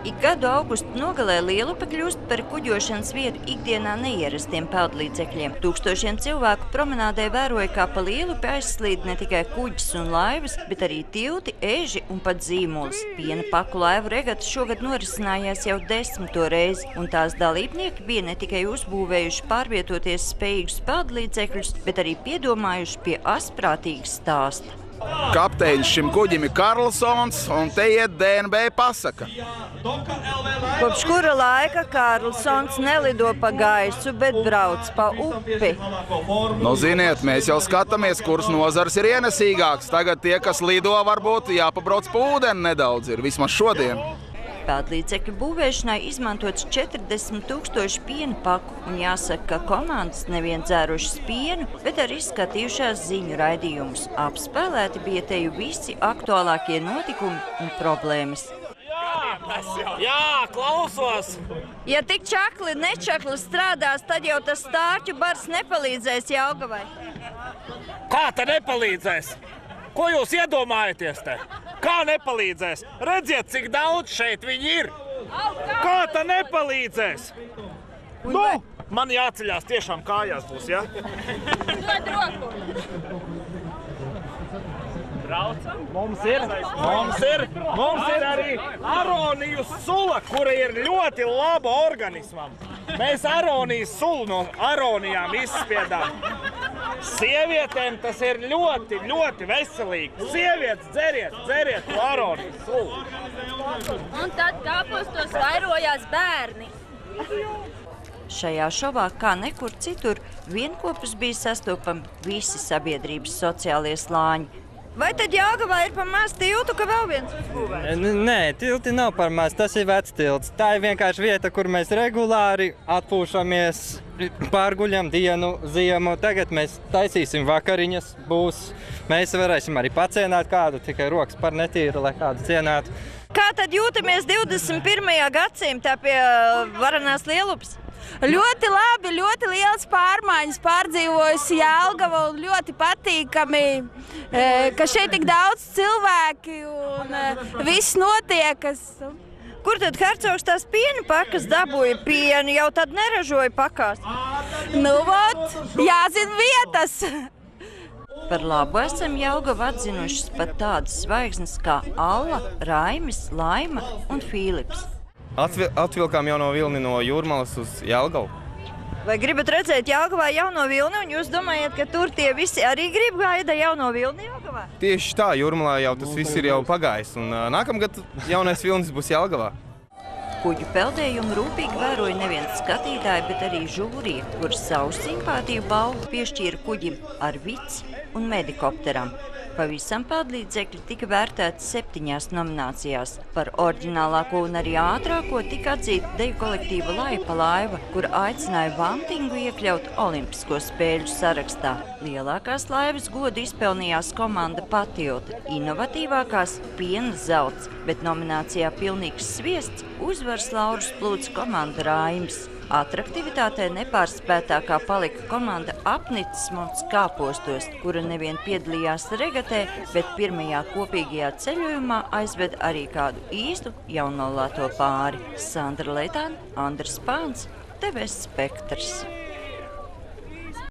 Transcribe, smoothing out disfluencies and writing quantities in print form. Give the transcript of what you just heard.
Ik gadu augusta nogalē Lielupe kļūst par kuģošanas vietu ikdienā neierastiem peldlīdzekļiem. Tūkstošiem cilvēku promenādē vēroja, kā pa Lielupi aizslīd ne tikai kuģis un laivas, bet arī tilti, eži un pat zīmols. Piena paku laivu regata šogad norisinājās jau 10. reizi, un tās dalībnieki bija ne tikai uzbūvējuši pārvietoties spējīgus peldlīdzekļus, bet arī piedomājuši pie asprātīgas stāsta. Kapteinis šim kuģim ir Karlsons, un te iet DNB pasaka. Kopš kura laika Karlsons nelido pa gaisu, bet brauc pa upi? Nu, ziniet, mēs jau skatāmies, kuras nozars ir ienesīgāks. Tagad tie, kas lido, varbūt jāpabrauc pa ūdeni nedaudz ir, vismaz šodien. Peldlīdzekļu būvēšanai izmantots 40,000 piena paku, un jāsaka, ka komandas nevien dzērušas pienu, bet arī skatījušās ziņu raidījumus. Apspēlēti bija te jau visi aktuālākie notikumi un problēmas. Jā, klausos! Ja tik čakli nečakli strādās, tad jau tas stārķu bars nepalīdzēs Jelgavai. Kā te nepalīdzēs? Ko jūs iedomājaties te? Kā nepalīdzēs? Redziet, cik daudz šeit viņi ir! Kā te nepalīdzēs? Nu, man jāceļās tiešām kājās būs, ja? Dod roku! Braucam? Mums ir arī aroniju sula, kura ir ļoti laba organismam. Mēs aronijas sulu no aronijām izspiedām. Sievietēm tas ir ļoti, ļoti veselīgi. Sievietes, dzeriet to aronijas sulu. Un tad kāpostos vairojās bērni. Šajā šovā, kā nekur citur, vienkopus bija sastopami visi sabiedrības sociālie slāņi. Vai tad Jelgavā ir par maz tiltu, ka vēl viens uzbūvēts? Nē, tilti nav par maz, tas ir vecs tilts. Tā ir vienkārši vieta, kur mēs regulāri atpūšamies, pārguļam dienu, ziemu. Tagad mēs taisīsim vakariņas, mēs varēsim arī pacienāt kādu, tikai rokas par netīru, lai kādu cienātu. Kā tad jūtamies 21. gadsimtā pie varanās Lielupes? Ļoti labi, ļoti liels pārmaiņas pārdzīvojusi Jelgava un ļoti patīkami, ka šeit tik daudz cilvēki un viss notiekas. Kur tad Hercogs tās piena pakas dabūja pienu, jau tad neražoja pakās? Nu vot, jāzina vietas. Par labu esam Jelgavu atzinušas pat tādas zvaigznes kā Alla, Raimis, Laima un Filips. Atvilkām jauno vilni no Jūrmalas uz Jelgavu. Vai gribat redzēt Jelgavā jauno vilni, un jūs domājat, ka tur tie visi arī grib gaida jauno vilni Jelgavā? Tieši tā, Jūrmalā jau tas viss ir jau pagājis, un nākamgad jaunais vilnis būs Jelgavā. Kuģu peldējumu rūpīgi vēroja nevien skatītāji, bet arī žūrija, kur savu simpātiju balvu piešķīra kuģim ar vici un medikopteram. Pavisam peldlīdzekļi tika vērtēti 7 nominācijās. Par oriģinālāko un arī ātrāko tika atzīta deju kolektīva Laipa laiva, kur aicināja Vantingu iekļaut Olimpisko spēļu sarakstā. Lielākās laivas godu izpelnījās komanda Patriota, inovatīvākās Piena zelts, bet nominācijā Pilnīgs sviests uzvaras laurus plūca komanda Raims. Atraktivitātē nepārspētākā palika komanda Apnicis Monts kāpostos, kura nevien piedalījās regatē, bet pirmajā kopīgajā ceļojumā aizved arī kādu īstu jaunlaulāto pāri. Sandra Leitāne, Andris Pāns, TV Spektrs.